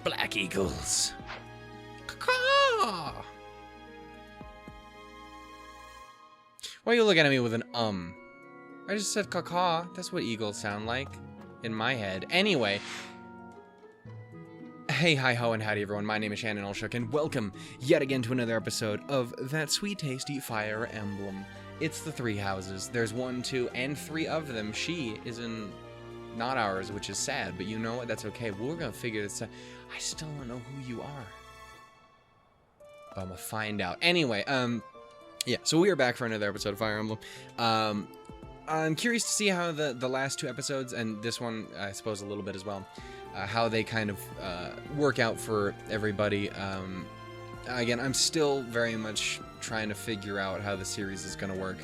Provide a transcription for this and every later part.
Black eagles. Caw. Why are you looking at me with an I just said caw. That's what eagles sound like in my head. Anyway. Hey, hi, ho, and howdy, everyone. My name is SHANNON'S, and welcome yet again to another episode of that sweet, tasty Fire Emblem. It's the three houses. There's 1, 2, and 3 of them. She is in not ours, which is sad, but you know what? That's okay. We're gonna figure this out. I still don't know who you are, but I'm gonna find out. Anyway, yeah, so we are back for another episode of Fire Emblem. I'm curious to see how the last 2 episodes, and this one, I suppose, a little bit as well, how they kind of work out for everybody. Again, I'm still very much trying to figure out how the series is going to work.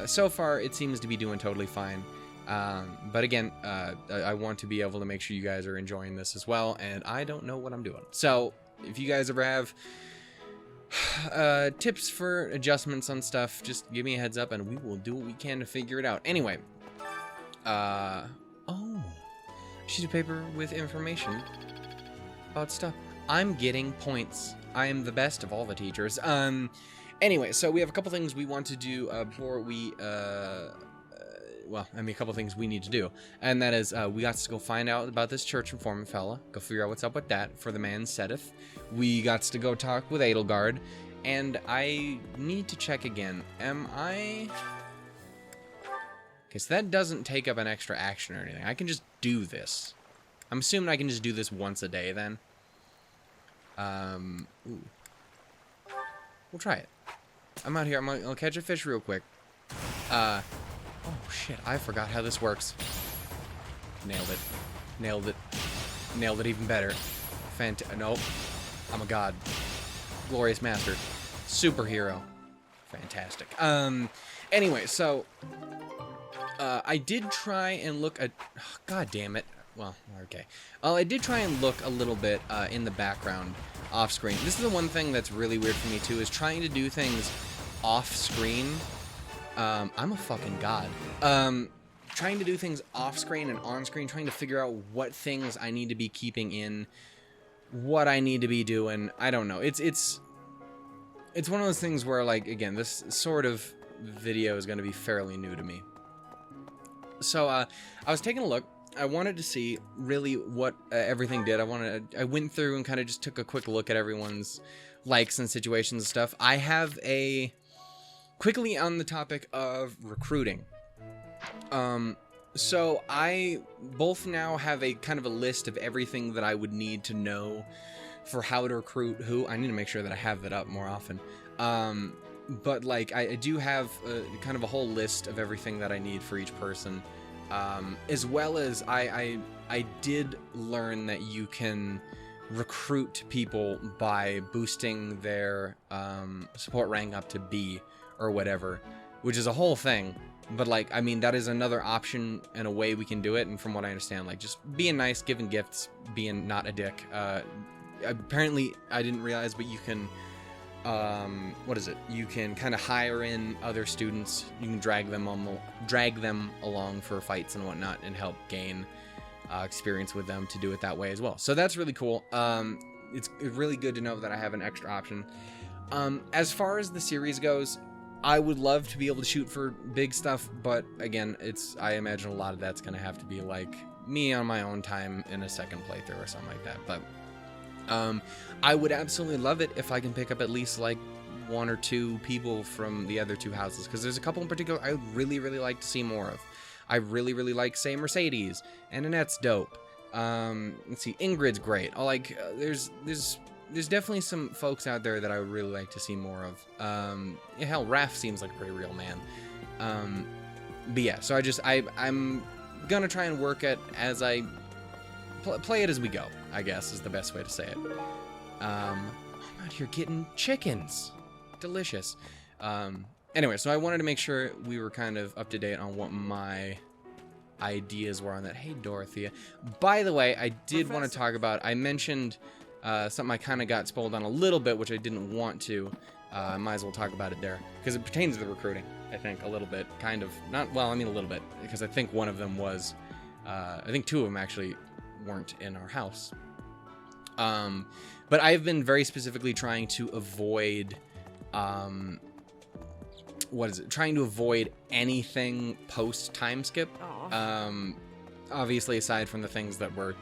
So far, it seems to be doing totally fine. But again, I want to be able to make sure you guys are enjoying this as well, and I don't know what I'm doing. So, if you guys ever have tips for adjustments on stuff, just give me a heads up, and we will do what we can to figure it out. Anyway, oh, sheet of paper with information about stuff. I'm getting points. I am the best of all the teachers. Anyway, so we have a couple things we want to do before we, well, I mean, a couple things we need to do. And that is, we got to go find out about this church informant fella. Go figure out what's up with that for the man Seteth. We got to go talk with Edelgard. And I need to check again. Am I... Okay, so that doesn't take up an extra action or anything. I can just do this. I'm assuming I can just do this once a day, then. Ooh. We'll try it. I'm out here. I'll catch a fish real quick. Oh, shit. I forgot how this works. Nailed it. Nailed it. Nailed it even better. Nope. I'm a god. Glorious master. Superhero. Fantastic. Anyway, so... I did try and look at... Oh, God damn it. Well, okay. I did try and look a little bit in the background, off-screen. This is the one thing that's really weird for me, too, is trying to do things off-screen. I'm a fucking god. Trying to do things off-screen and on-screen, trying to figure out what things I need to be keeping in, what I need to be doing. I don't know. It's one of those things where, like, again, this sort of video is going to be fairly new to me. So, I was taking a look. I wanted to see really what everything did. I went through and kind of just took a quick look at everyone's likes and situations and stuff. I have quickly on the topic of recruiting. So I both now have a kind of a list of everything that I would need to know for how to recruit who. I need to make sure that I have that up more often. But like I do have kind of a whole list of everything that I need for each person. As well as I did learn that you can recruit people by boosting their support rank up to B or whatever, which is a whole thing. But like, I mean, that is another option and a way we can do it. And from what I understand, like just being nice, giving gifts, being not a dick. Apparently, I didn't realize, but you can... what is it? You can kind of hire in other students. You can drag them along for fights and whatnot, and help gain experience with them to do it that way as well. So that's really cool. It's really good to know that I have an extra option. As far as the series goes, I would love to be able to shoot for big stuff, but again, I imagine a lot of that's going to have to be like me on my own time in a second playthrough or something like that. But I would absolutely love it if I can pick up at least like 1 or 2 people from the other 2 houses, because there's a couple in particular I would really, really like to see more of. I really, really like, say, Mercedes, and Annette's dope. Let's see, Ingrid's great. There's definitely some folks out there that I would really like to see more of. Yeah, hell, Raph seems like a pretty real man. But yeah, so I'm gonna try and work it as I play it as we go, I guess, is the best way to say it. I'm out here getting chickens. Delicious. Anyway, so I wanted to make sure we were kind of up to date on what my ideas were on that. Hey, Dorothea. By the way, I did want to talk about... I mentioned something I kind of got spoiled on a little bit, which I didn't want to. I might as well talk about it there, because it pertains to the recruiting, I think, a little bit. Kind of. Not... Well, I mean a little bit, because I think one of them was... I think 2 of them actually weren't in our house. But I've been very specifically trying to avoid, trying to avoid anything post time skip. Obviously, aside from the things that were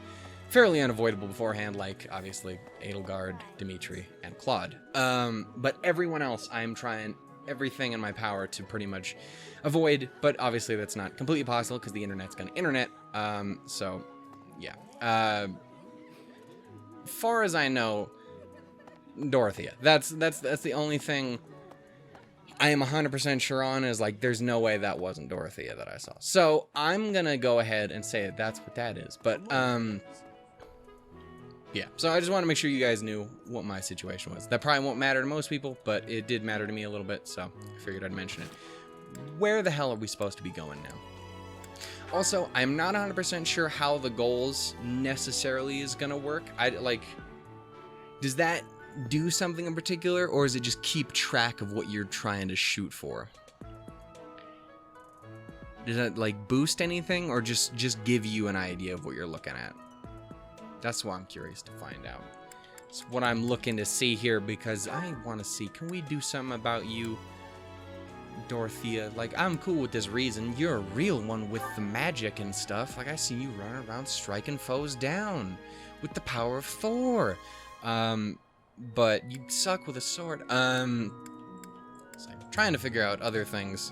fairly unavoidable beforehand, like obviously Edelgard, Dimitri, and Claude. But everyone else, I'm trying everything in my power to pretty much avoid, but obviously that's not completely possible because the internet's gonna internet. So yeah. Far as I know, Dorothea. That's the only thing I am 100% sure on, is like there's no way that wasn't Dorothea that I saw. So I'm gonna go ahead and say that's what that is. But yeah, so I just want to make sure you guys knew what my situation was. That probably won't matter to most people, but it did matter to me a little bit, so I figured I'd mention it. Where the hell are we supposed to be going now? Also, I'm not 100% sure how the goals necessarily is going to work. Does that do something in particular, or is it just keep track of what you're trying to shoot for? Does that, like, boost anything, or just give you an idea of what you're looking at? That's what I'm curious to find out. It's what I'm looking to see here, because I want to see, can we do something about you, Dorothea? Like, I'm cool with this reason. You're a real one with the magic and stuff. Like, I see you running around striking foes down with the power of Thor. But you suck with a sword. So I'm trying to figure out other things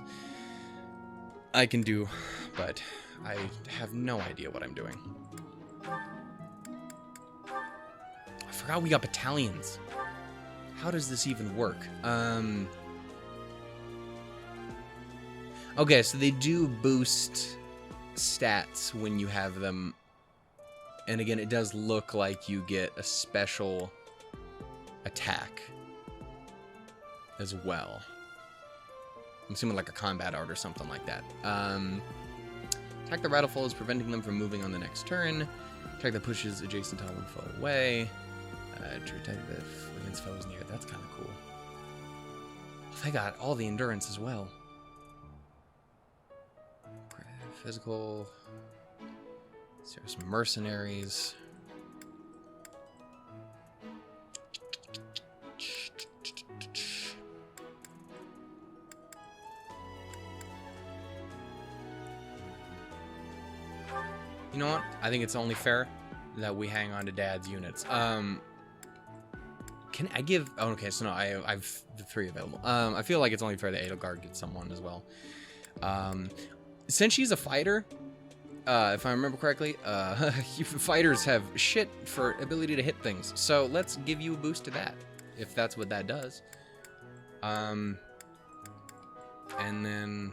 I can do, but I have no idea what I'm doing. I forgot we got battalions. How does this even work? Okay, so they do boost stats when you have them. And again, it does look like you get a special attack as well. I'm assuming like a combat art or something like that. Attack the rattle foes, preventing them from moving on the next turn. Attack that pushes adjacent to one foe away. True attack against foes near. That's kind of cool. They got all the endurance as well. Physical. There's some mercenaries. You know what? I think it's only fair that we hang on to Dad's units. Can I give... Oh, okay, so no, I've the 3 available. I feel like it's only fair that Edelgard gets someone as well. Since she's a fighter, if I remember correctly, fighters have shit for ability to hit things. So let's give you a boost to that, if that's what that does. And then...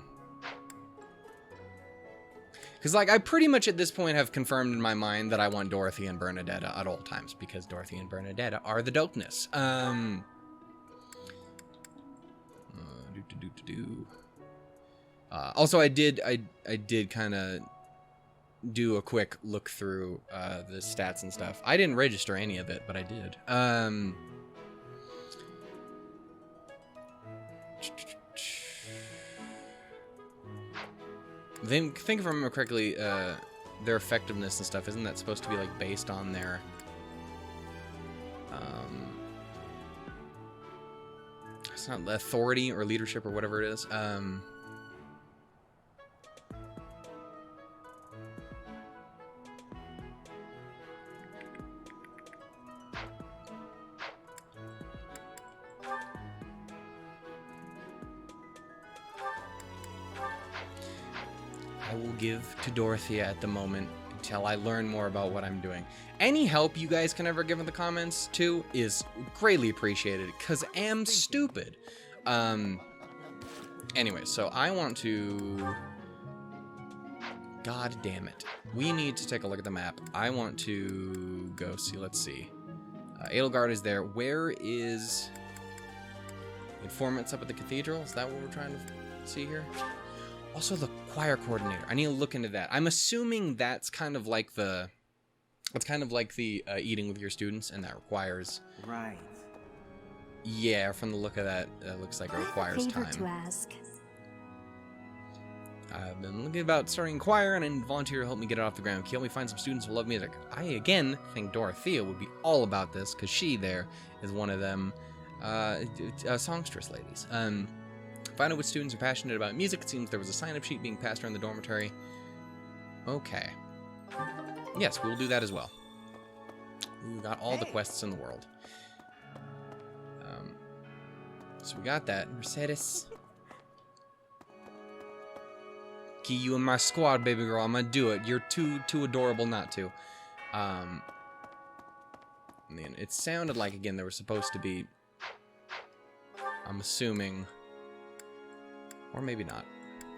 Because, like, I pretty much at this point have confirmed in my mind that I want Dorothea and Bernadetta at all times, because Dorothea and Bernadetta are the dopeness. Also, I did kind of do a quick look through the stats and stuff. I didn't register any of it, but I did. I think if I remember correctly, their effectiveness and stuff, isn't that supposed to be like based on their it's not authority or leadership or whatever it is. I will give to Dorothea at the moment until I learn more about what I'm doing. Any help you guys can ever give in the comments too is greatly appreciated, because I'm stupid. Anyway, so I want to... God damn it. We need to take a look at the map. I want to go see, let's see. Edelgard is there. Where is... Informants up at the cathedral? Is that what we're trying to see here? Also, the choir coordinator. I need to look into that. I'm assuming that's kind of like the... It's kind of like the eating with your students, and that requires... Right. Yeah, from the look of that, it looks like it requires time. To ask. I've been looking about starting a choir, and a volunteer to help me get it off the ground. Can you help me find some students who love music? I, again, think Dorothea would be all about this, because she there is one of them songstress ladies. Find out which students are passionate about music. It seems there was a sign-up sheet being passed around the dormitory. Okay. Yes, we will do that as well. We've got all the quests in the world. So we got that. Mercedes. Key you in my squad, baby girl. I'm gonna do it. You're too adorable not to. Man, it sounded like, again, there was supposed to be... I'm assuming... Or maybe not.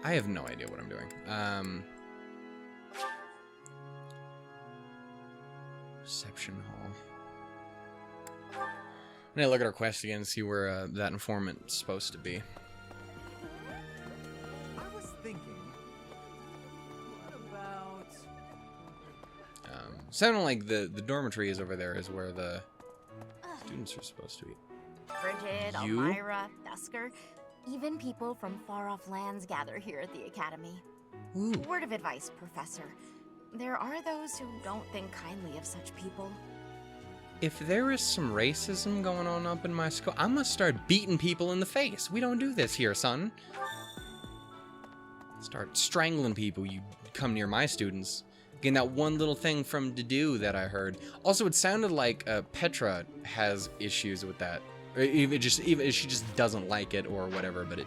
I have no idea what I'm doing. Reception hall. I'm gonna look at our quest again and see where that informant's supposed to be. I was thinking, what about... Sounding like the dormitory is over there is where the students are supposed to be. Bridget, You? Elmira, Dusker, even people from far-off lands gather here at the Academy. Ooh. Word of advice, Professor. There are those who don't think kindly of such people. If there is some racism going on up in my school, I'm gonna start beating people in the face. We don't do this here, son. Start strangling people. You come near my students. Again, that one little thing from Dedu that I heard. Also, it sounded like Petra has issues with that. Or even she just doesn't like it or whatever. But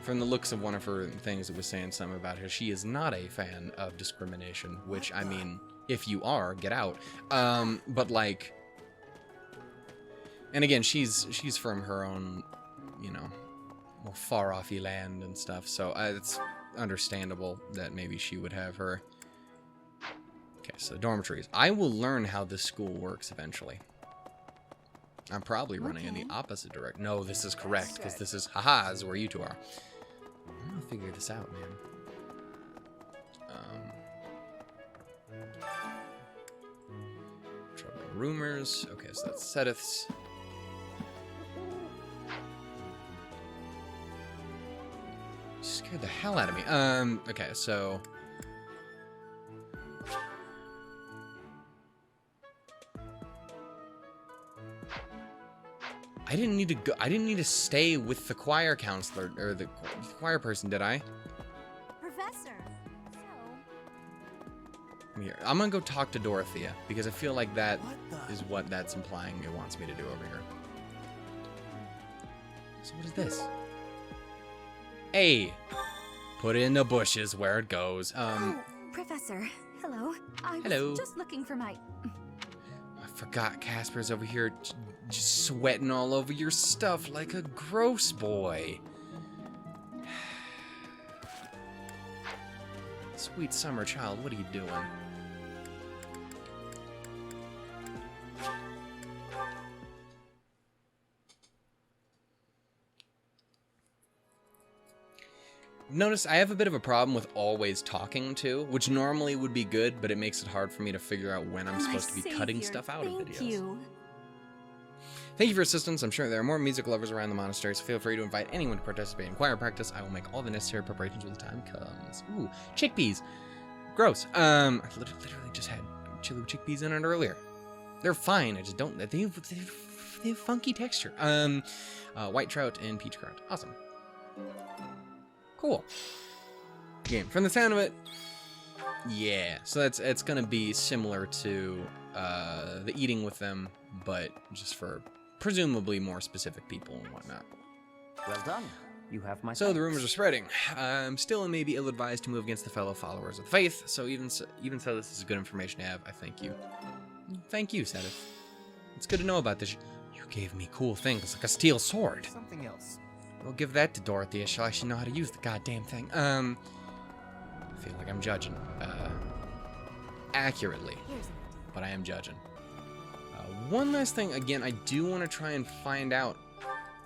from the looks of one of her things, it was saying something about her. She is not a fan of discrimination. Which, I mean, if you are, get out. But like. And again, she's from her own, you know, more far-offy land and stuff, so it's understandable that maybe she would have her... Okay, so dormitories. I will learn how this school works eventually. I'm probably running in the opposite direction. No, this is correct, because this is, haha, this is where you two are. I'm gonna figure this out, man. Troubling rumors. Okay, so that's Seteth's. Scared the hell out of me. Okay, so... I didn't need to go... I didn't need to stay with the choir counselor, or the choir person, did I? Professor, Come here. I'm gonna go talk to Dorothea, because I feel like that is what that's implying it wants me to do over here. So what is this? Hey! Put it in the bushes where it goes. Oh, Professor. Hello. I was just looking for my... I forgot Casper's over here just sweating all over your stuff like a gross boy. Sweet summer child, what are you doing? Notice I have a bit of a problem with always talking too, which normally would be good, but it makes it hard for me to figure out when I'm supposed to be cutting stuff out of videos. Thank you for assistance. I'm sure there are more music lovers around the monastery, so feel free to invite anyone to participate in choir practice. I will make all the necessary preparations when the time comes. Ooh, chickpeas. Gross. I literally just had chili with chickpeas in it earlier. They're fine. I just don't. They have funky texture. White trout and peach currant. Awesome. Cool. Again, from the sound of it, yeah. So it's gonna be similar to the eating with them, but just for presumably more specific people and whatnot. Well done. You have my So the rumors are spreading. I'm still maybe ill-advised to move against the fellow followers of the faith. So even so, this is good information to have. I thank you. Thank you, Seteth. It's good to know about this. You gave me cool things like a steel sword. Something else. We'll give that to Dorothea. She'll actually know how to use the goddamn thing. I feel like I'm judging. Accurately. But I am judging. One last thing, again, I do want to try and find out,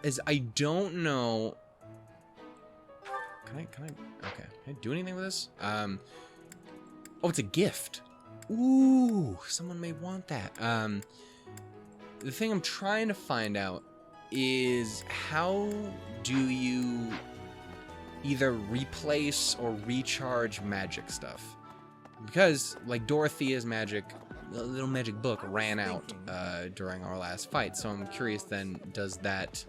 is I don't know... Okay. Can I do anything with this? Oh, it's a gift. Ooh, someone may want that. The thing I'm trying to find out is how do you either replace or recharge magic stuff. Because, like, Dorothea's magic, the little magic book ran out during our last fight. So I'm curious then, does that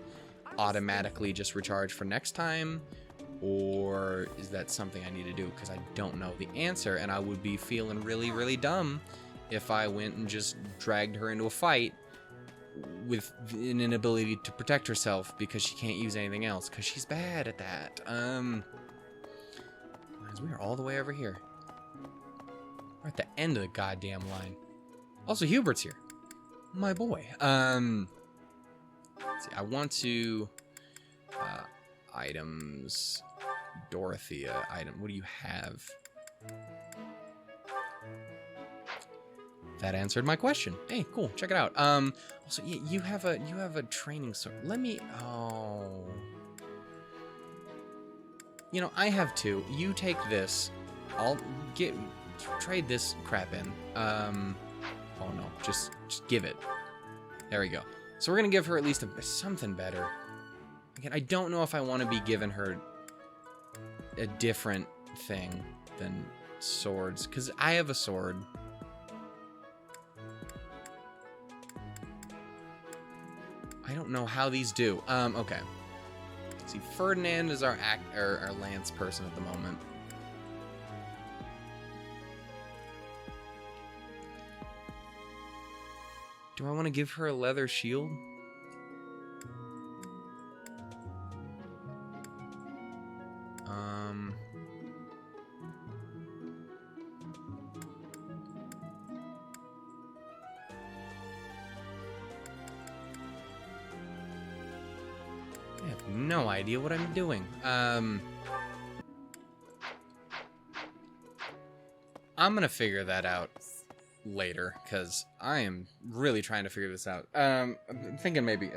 automatically just recharge for next time? Or is that something I need to do? Because I don't know the answer, and I would be feeling really, really dumb if I went and just dragged her into a fight with an inability to protect herself because she can't use anything else, because she's bad at that. We are all the way over here. We're at the end of the goddamn line. Also, Hubert's here. My boy. Let's see, I want to... items... Dorothea item. What do you have? That answered my question. Hey, cool. Check it out. Also, you have a training sword. Let me... Oh... You know, I have two. You take this. I'll trade this crap in. Oh no, just give it. There we go. So we're gonna give her at least something better. Again, I don't know if I want to be giving her a different thing than swords, because I have a sword. I don't know how these do. Okay. See, Ferdinand is our lance person at the moment. Do I want to give her a leather shield? I have no idea what I'm doing. I'm gonna figure that out later, because I am really trying to figure this out. I'm thinking maybe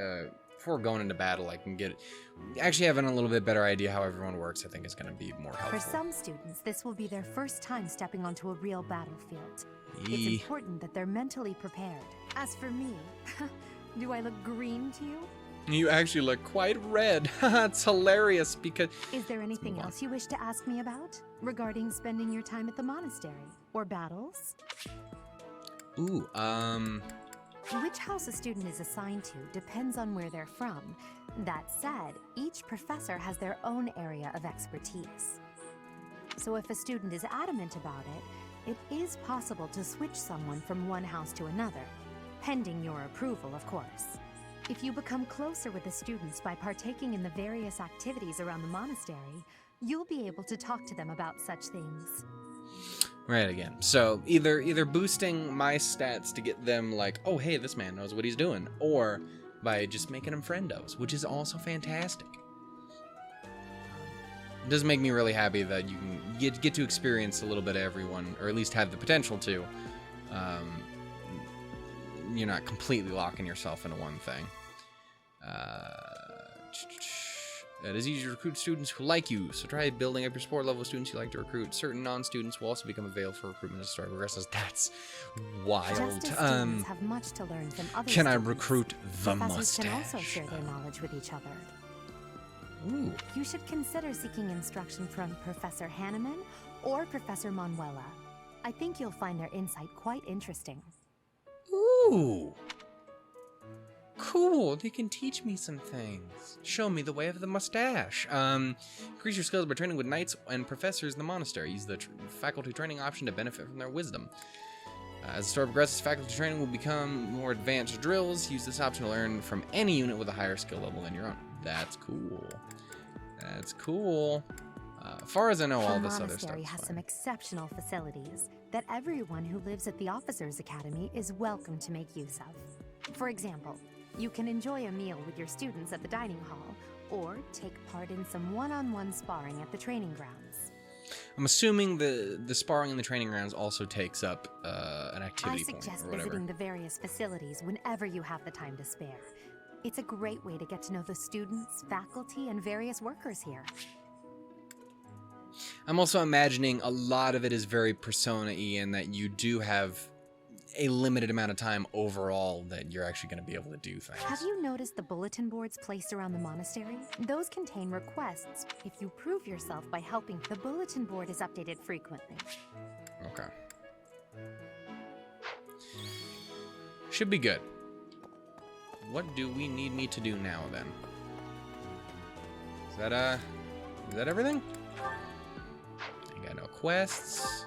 before going into battle I can get actually having a little bit better idea how everyone works. I think is going to be more helpful. For some students, this will be their first time stepping onto a real battlefield. It's important that they're mentally prepared. As for me, do I look green to you? You actually look quite red. It's hilarious because... Is there anything else you wish to ask me about? Regarding spending your time at the monastery? Or battles? Ooh, Which house a student is assigned to depends on where they're from. That said, each professor has their own area of expertise. So if a student is adamant about it, it is possible to switch someone from one house to another, pending your approval, of course. If you become closer with the students by partaking in the various activities around the monastery, you'll be able to talk to them about such things. Right, again. So either boosting my stats to get them like, oh hey, this man knows what he's doing, or by just making them friendos, which is also fantastic. It does make me really happy that you can get to experience a little bit of everyone, or at least have the potential to. You're not completely locking yourself into one thing. It is easy to recruit students who like you, so try building up your support level of students you like to recruit. Certain non-students will also become available for recruitment as the story progresses. That's wild. Just as students have much to learn from other can I students, recruit the professors mustache? can also share their knowledge with each other. Ooh. You should consider seeking instruction from Professor Hanneman or Professor Manuela. I think you'll find their insight quite interesting. Ooh. Cool, they can teach me some things. Show me the way of the mustache. Increase your skills by training with knights and professors in the monastery. Use the faculty training option to benefit from their wisdom. As the story progresses, faculty training will become more advanced drills. Use this option to learn from any unit with a higher skill level than your own. That's cool. That's cool. As far as I know, all this other stuff. The monastery has some exceptional facilities that everyone who lives at the Officers' Academy is welcome to make use of. For example, you can enjoy a meal with your students at the dining hall, or take part in some one-on-one sparring at the training grounds. I'm assuming the sparring in the training grounds also takes up an activity point or whatever. I suggest visiting the various facilities whenever you have the time to spare. It's a great way to get to know the students, faculty, and various workers here. I'm also imagining a lot of it is very Persona-y in that you do have a limited amount of time overall that you're actually going to be able to do things. Have you noticed the bulletin boards placed around the monastery? Those contain requests. If you prove yourself by helping, the bulletin board is updated frequently. Okay. Should be good. What do we need me to do now, then? Is that everything? I got no quests.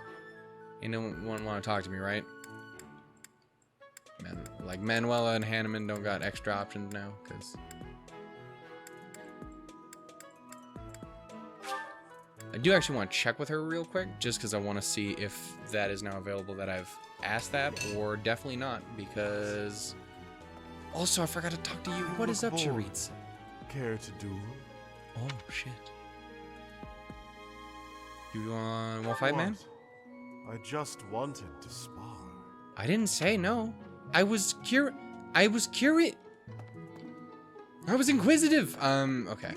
Anyone want to talk to me, right? Man, like Manuela and Hanneman don't got extra options now, because I do actually want to check with her real quick, just because I want to see if that is now available that I've asked that, or definitely not, because also I forgot to talk to you. What is up, Charitza? Care to duel? Oh shit. You want to fight, man? I just wanted to spar. I didn't say no. I was curious. I was inquisitive. Okay.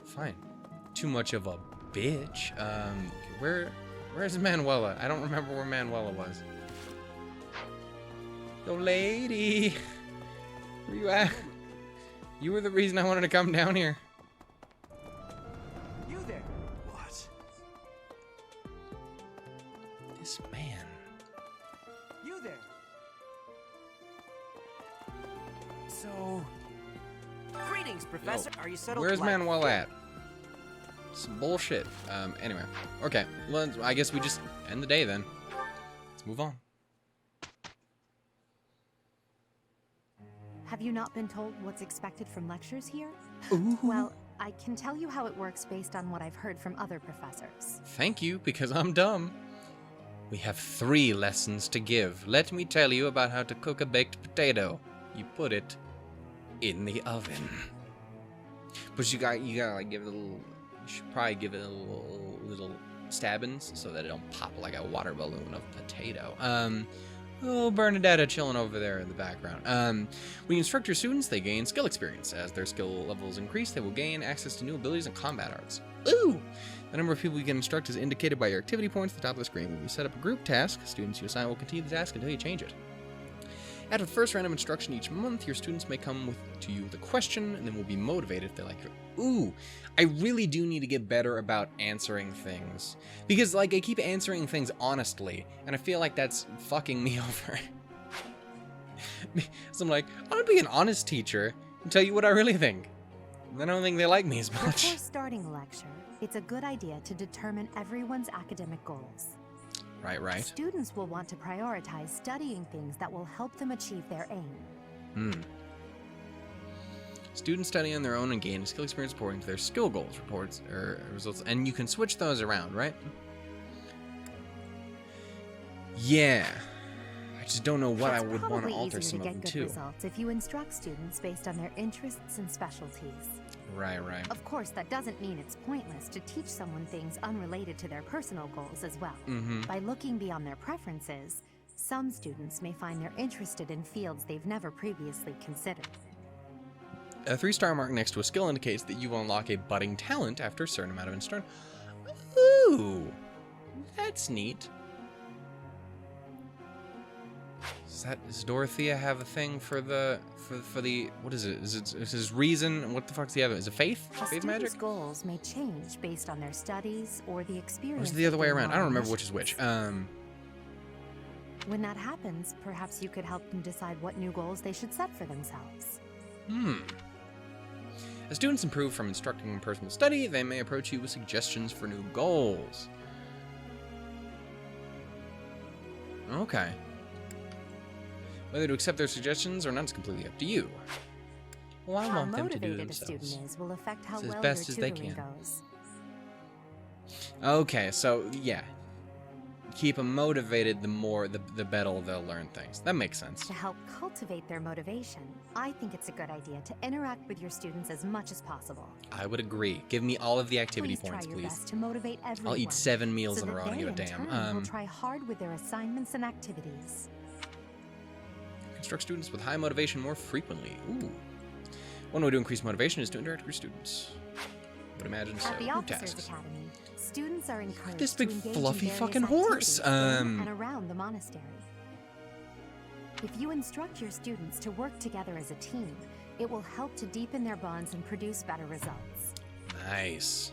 Fine. Too much of a bitch. Where's Manuela? I don't remember where Manuela was. Yo, lady. Where you at? You were the reason I wanted to come down here. You there. What? This man. You there. So, greetings, Professor. Are you settled? Where's Manuela at? Some bullshit. Anyway. Okay. Well, I guess we just end the day then. Let's move on. Have you not been told what's expected from lectures here? Ooh. Well, I can tell you how it works based on what I've heard from other professors. Thank you, because I'm dumb. We have 3 lessons to give. Let me tell you about how to cook a baked potato. You put it in the oven. But you gotta like give it a little. You should probably give it a little stabbings so that it don't pop like a water balloon of potato. Oh, Bernadetta chilling over there in the background. When you instruct your students, they gain skill experience. As their skill levels increase, they will gain access to new abilities and combat arts. Ooh! The number of people you can instruct is indicated by your activity points at the top of the screen. When you set up a group task, students you assign will continue the task until you change it. After the first round of instruction each month, your students may come to you with a question, and then will be motivated if they like it. Ooh, I really do need to get better about answering things. Because, like, I keep answering things honestly, and I feel like that's fucking me over. So I'm like, I'm gonna be an honest teacher and tell you what I really think. And I don't think they like me as much. Before starting a lecture, it's a good idea to determine everyone's academic goals. Right. Students will want to prioritize studying things that will help them achieve their aim. Students study on their own and gain skill experience according to their skill goals, results, and you can switch those around, right? Yeah. I just don't know what I would want to alter some of them too. Results if you instruct students based on their interests and specialties. Right. Of course, that doesn't mean it's pointless to teach someone things unrelated to their personal goals as well. By looking beyond their preferences, some students may find they're interested in fields they've never previously considered. A 3-star mark next to a skill indicates that you will unlock a budding talent after a certain amount of instruction. Ooh, that's neat. Does Dorothea have a thing for the what is it? Is his reason? What the fuck's the other? Is it faith? Faith magic? Students' goals may change based on their studies or the experience. Or is it the other way around? I don't remember which is which. When that happens, perhaps you could help them decide what new goals they should set for themselves. As students improve from instructing in personal study, they may approach you with suggestions for new goals. Okay. Whether to accept their suggestions or not is completely up to you. Well, I want them to do themselves. How motivated a student is will affect how It's as well best your as they tutoring can. goes. Okay, so yeah. Keep them motivated, the better they'll learn things. That makes sense. To help cultivate their motivation, I think it's a good idea to interact with your students as much as possible. I would agree. Give me all of the activity Please points, try your please. best to motivate everyone. I'll eat 7 meals so in a row. I don't give a that they, damn. in turn, will try hard with their assignments and activities. Instruct students with high motivation more frequently. Ooh. One way to increase motivation is to interact with your students. I would imagine so. At the Group Officers tasks. Academy, students are encouraged This big to engage fluffy in various fucking horse. activities in and around the monastery. If you instruct your students to work together as a team, it will help to deepen their bonds and produce better results. Nice.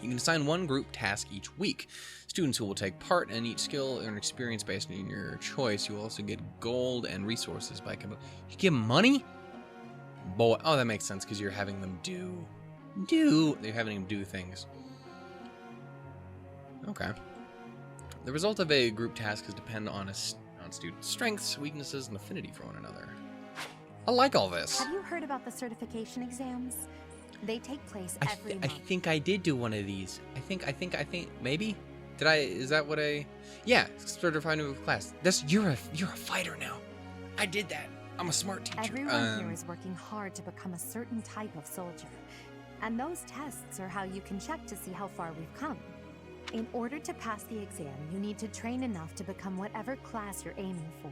You can assign one group task each week. Students who will take part in each skill earn experience based on your choice. You will also get gold and resources by You get money? Boy, oh, that makes sense because you're having them you're having them do things. Okay. The result of a group task is depend on student strengths, weaknesses, and affinity for one another. I like all this. Have you heard about the certification exams? They take place every month. I think I did do one of these. I think, maybe? Is that what yeah, certified new class. You're a fighter now. I did that. I'm a smart teacher. Everyone here is working hard to become a certain type of soldier. And those tests are how you can check to see how far we've come. In order to pass the exam, you need to train enough to become whatever class you're aiming for.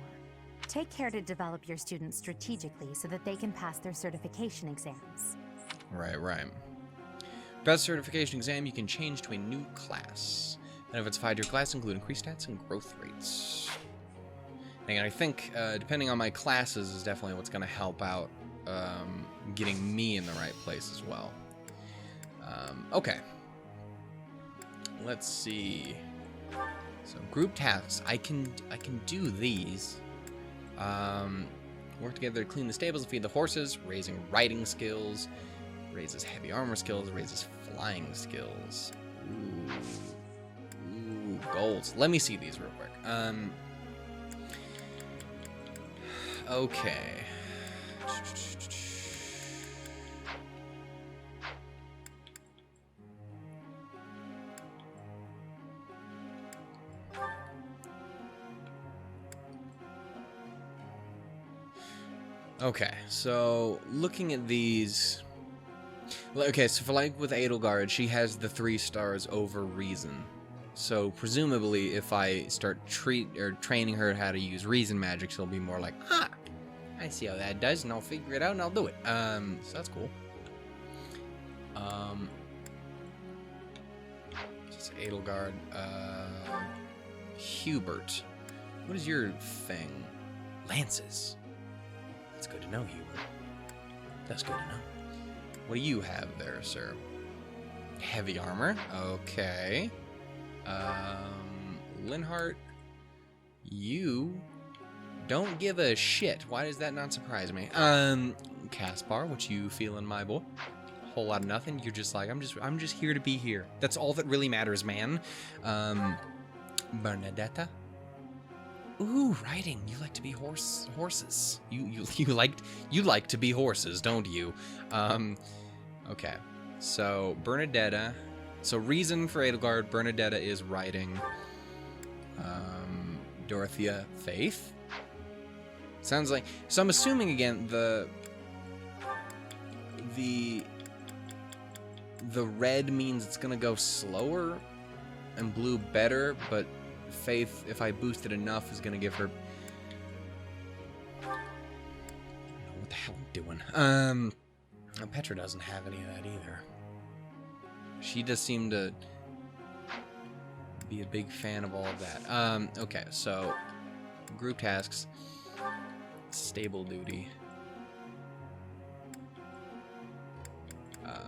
Take care to develop your students strategically so that they can pass their certification exams. Right. Best certification exam, you can change to a new class. Benefits of your class include increased stats and growth rates. And I think, depending on my classes, is definitely what's going to help out getting me in the right place as well. Okay. Let's see. So group tasks, I can do these. Work together to clean the stables and feed the horses, raising riding skills, raises heavy armor skills, raises flying skills. Ooh, goals. Let me see these real quick. Okay. Okay, so looking at these... Okay, so for like with Edelgard, she has the 3 stars over reason. So presumably if I start training her how to use reason magic, she'll be more like, I see how that does, and I'll figure it out and I'll do it. So that's cool. Just Edelgard. Hubert. What is your thing? Lances. That's good to know, Hubert. That's good to know. What do you have there, sir? Heavy armor. Okay. Linhart, you don't give a shit. Why does that not surprise me? Caspar, what you feeling, my boy? Whole lot of nothing. You're just like, I'm just here to be here. That's all that really matters, man. Bernadetta. Ooh, riding. You like to be horses. You like to be horses, don't you? Okay. So Bernadetta. So reason for Edelgard, Bernadetta is riding. Dorothea, faith. Sounds like. So I'm assuming again the red means it's gonna go slower, and blue better, but faith, if I boost it enough, is gonna give her. I don't know what the hell I'm doing. Petra doesn't have any of that either. She does seem to be a big fan of all of that. Okay, so group tasks, stable duty. Yeah.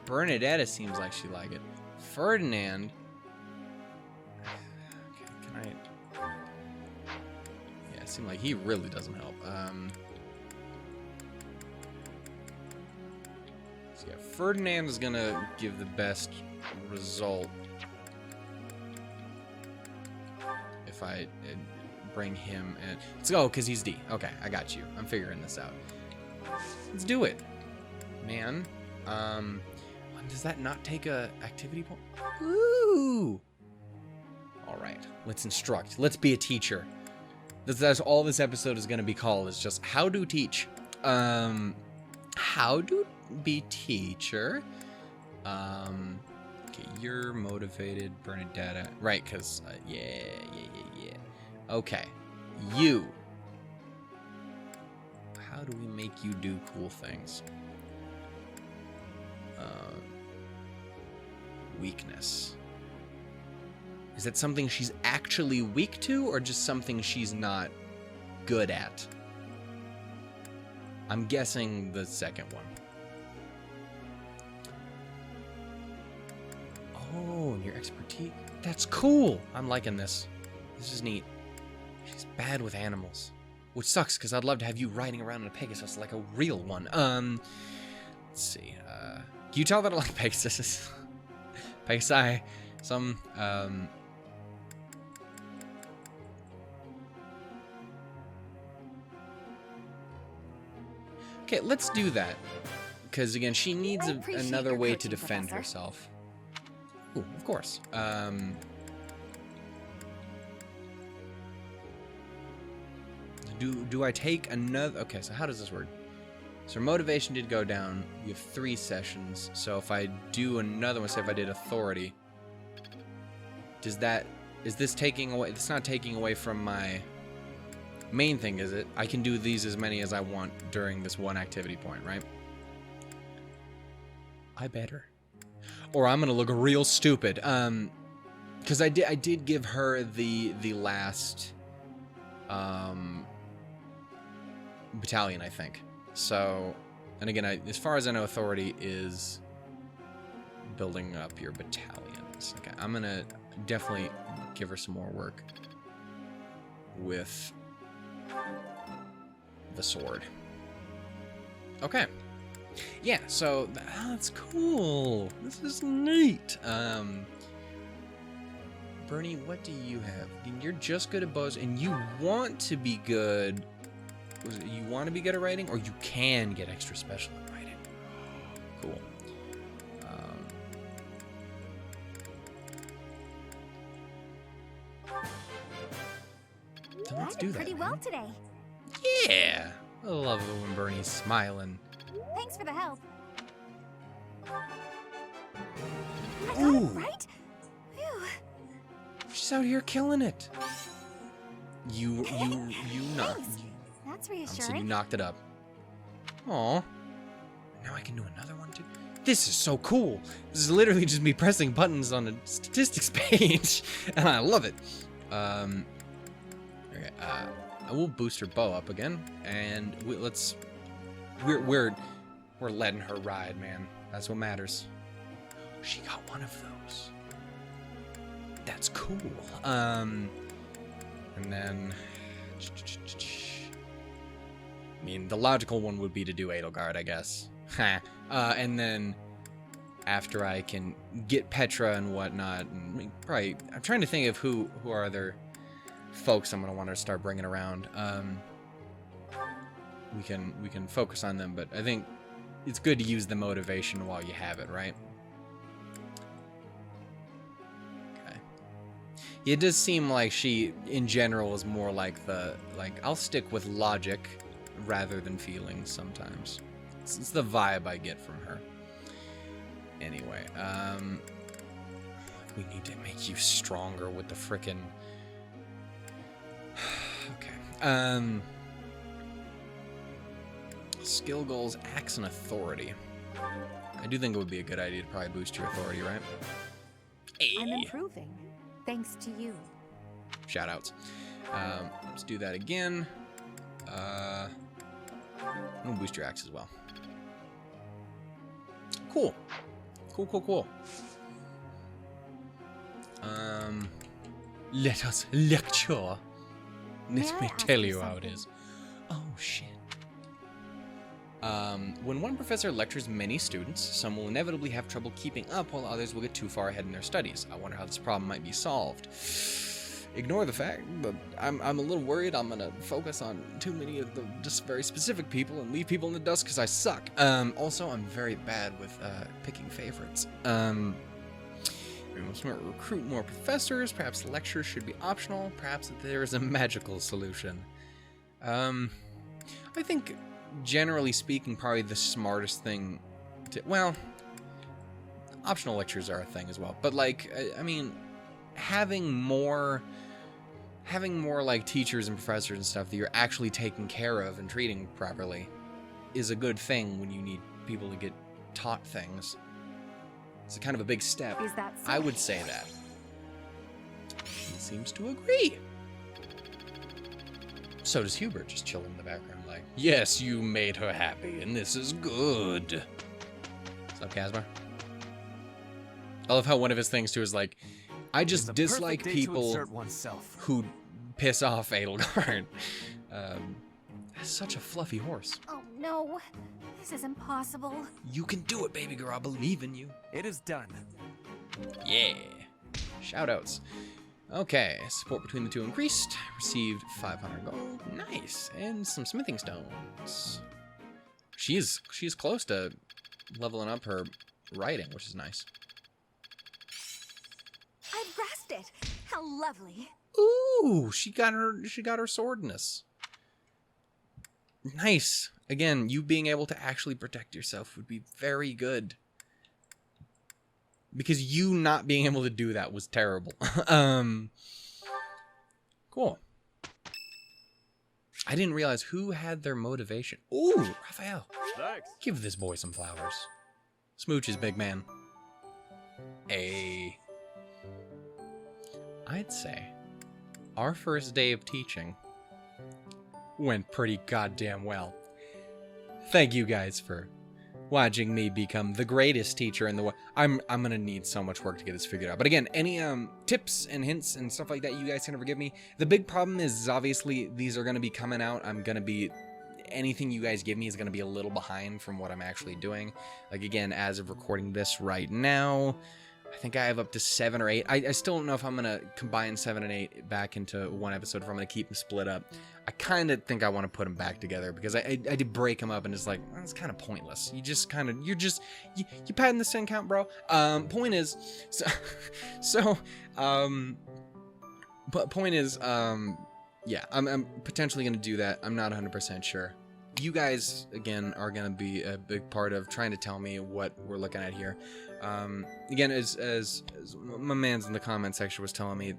Bernadetta seems like she like it. Ferdinand. Okay, can I? Yeah, it seems like he really doesn't help. So yeah, Ferdinand is gonna give the best result if I bring him in. Let's go, because he's D. Okay, I got you. I'm figuring this out. Let's do it, man. Does that not take a activity point? Ooh. All right, let's instruct. Let's be a teacher. That's all this episode is gonna be called. Is just how to teach. How to be teacher. Okay, you're motivated, Bernadetta. Right, because, yeah. Okay, you. How do we make you do cool things? Weakness. Is that something she's actually weak to, or just something she's not good at? I'm guessing the second one. Oh, and your expertise. That's cool. I'm liking this. This is neat. She's bad with animals. Which sucks, because I'd love to have you riding around in a Pegasus like a real one. Let's see. Can you tell that I like Pegasus? Pegasi. Okay, let's do that. Because, again, she needs another way to defend herself. Ooh, of course. Do I take another... Okay, so how does this work? So motivation did go down. You have 3 sessions. So if I do another one, say if I did authority, does that... Is this taking away... It's not taking away from my main thing, is it? I can do these as many as I want during this one activity point, right? I better. Or I'm gonna look real stupid. Because I did give her the last battalion, I think. So, and again, as far as I know, authority is building up your battalions. Okay, I'm gonna definitely give her some more work with the sword. Okay. Yeah, so that's cool. This is neat. Bernie, what do you have? You're just good at bows, and you want to be good. Was it you want to be good at writing, or you can get extra special at writing? Cool. So let's do that. Pretty well today. Yeah, I love it when Bernie's smiling. Thanks for the help. Ooh. Right? Phew. She's out here killing it. You knocked. That's So you reassuring. knocked it up. Aw. Now I can do another one too. This is so cool. This is literally just me pressing buttons on a statistics page, and I love it. Okay. I will boost her bow up again, and we're letting her ride, man. That's what matters. She got one of those. That's cool. And then, I mean, the logical one would be to do Edelgard, I guess. And then after I can get Petra and whatnot, and probably I'm trying to think of who are other folks I'm gonna want to start bringing around. We can focus on them, but I think it's good to use the motivation while you have it, right? Okay. It does seem like she, in general, is more like I'll stick with logic rather than feelings sometimes. It's the vibe I get from her. Anyway, we need to make you stronger with the frickin'... Okay. Skill goals, axe, and authority. I do think it would be a good idea to probably boost your authority, right? Hey. I'm improving, thanks to you. Shoutouts. Let's do that again. I'm gonna boost your axe as well. Cool. Cool. Let us lecture. Let me tell you how it is. Oh, shit. When one professor lectures many students, some will inevitably have trouble keeping up, while others will get too far ahead in their studies. I wonder how this problem might be solved. Ignore the fact, but I'm a little worried I'm gonna focus on too many of the just very specific people and leave people in the dust because I suck. Also, I'm very bad with picking favorites. We must recruit more professors. Perhaps lectures should be optional. Perhaps there is a magical solution. I think, generally speaking, probably the smartest thing to... Well, optional lectures are a thing as well. But, like, I mean, having more like teachers and professors and stuff that you're actually taking care of and treating properly is a good thing when you need people to get taught things. It's kind of a big step. Is that so? I would say that. She seems to agree. So does Hubert, just chilling in the background like, yes, you made her happy, and this is good. What's up, Casmar? I love how one of his things, too, is like, I just dislike people who piss off Edelgard. That's such a fluffy horse. Oh no, this is impossible. You can do it, baby girl. I believe in you. It is done. Yeah. Shoutouts. Okay, support between the two increased. Received 500 gold. Nice. And some smithing stones. She's close to leveling up her writing, which is nice. I've grasped it. How lovely. Ooh, she got her swordness. Nice. Again, you being able to actually protect yourself would be very good. Because you not being able to do that was terrible. Cool. I didn't realize who had their motivation. Ooh, Raphael. Thanks. Give this boy some flowers. Smooches, big man. I'd say our first day of teaching went pretty goddamn well. Thank you guys for watching me become the greatest teacher in the world. I'm gonna need so much work to get this figured out. But again, any tips and hints and stuff like that you guys can ever give me. The big problem is obviously these are gonna be coming out. Anything you guys give me is gonna be a little behind from what I'm actually doing. Like again, as of recording this right now, I think I have up to 7 or 8. I still don't know if I'm going to combine 7 and 8 back into one episode, if I'm going to keep them split up. I kind of think I want to put them back together, because I did break them up, and it's like, well, it's kind of pointless. You padding the sin count, bro. Point is, but point is, yeah, I'm potentially going to do that. I'm not 100% sure. You guys, again, are going to be a big part of trying to tell me what we're looking at here. Again, as my man's in the comment section was telling me,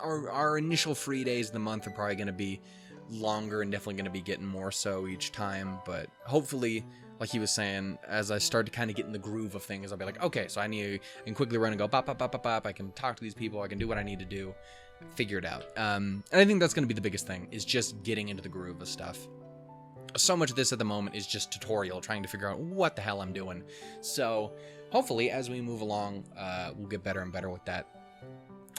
our initial free days of the month are probably going to be longer and definitely going to be getting more so each time. But hopefully, like he was saying, as I start to kind of get in the groove of things, I'll be like, okay, so I can quickly run and go, bop, bop, bop, bop, bop. I can talk to these people. I can do what I need to do. Figure it out. And I think that's going to be the biggest thing, is just getting into the groove of stuff. So much of this at the moment is just tutorial, trying to figure out what the hell I'm doing. So hopefully, as we move along, we'll get better and better with that.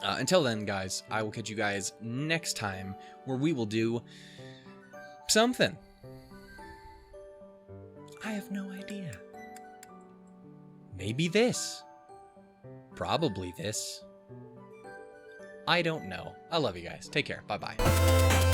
Until then, guys, I will catch you guys next time, where we will do something. I have no idea. Maybe this. Probably this. I don't know. I love you guys. Take care. Bye-bye.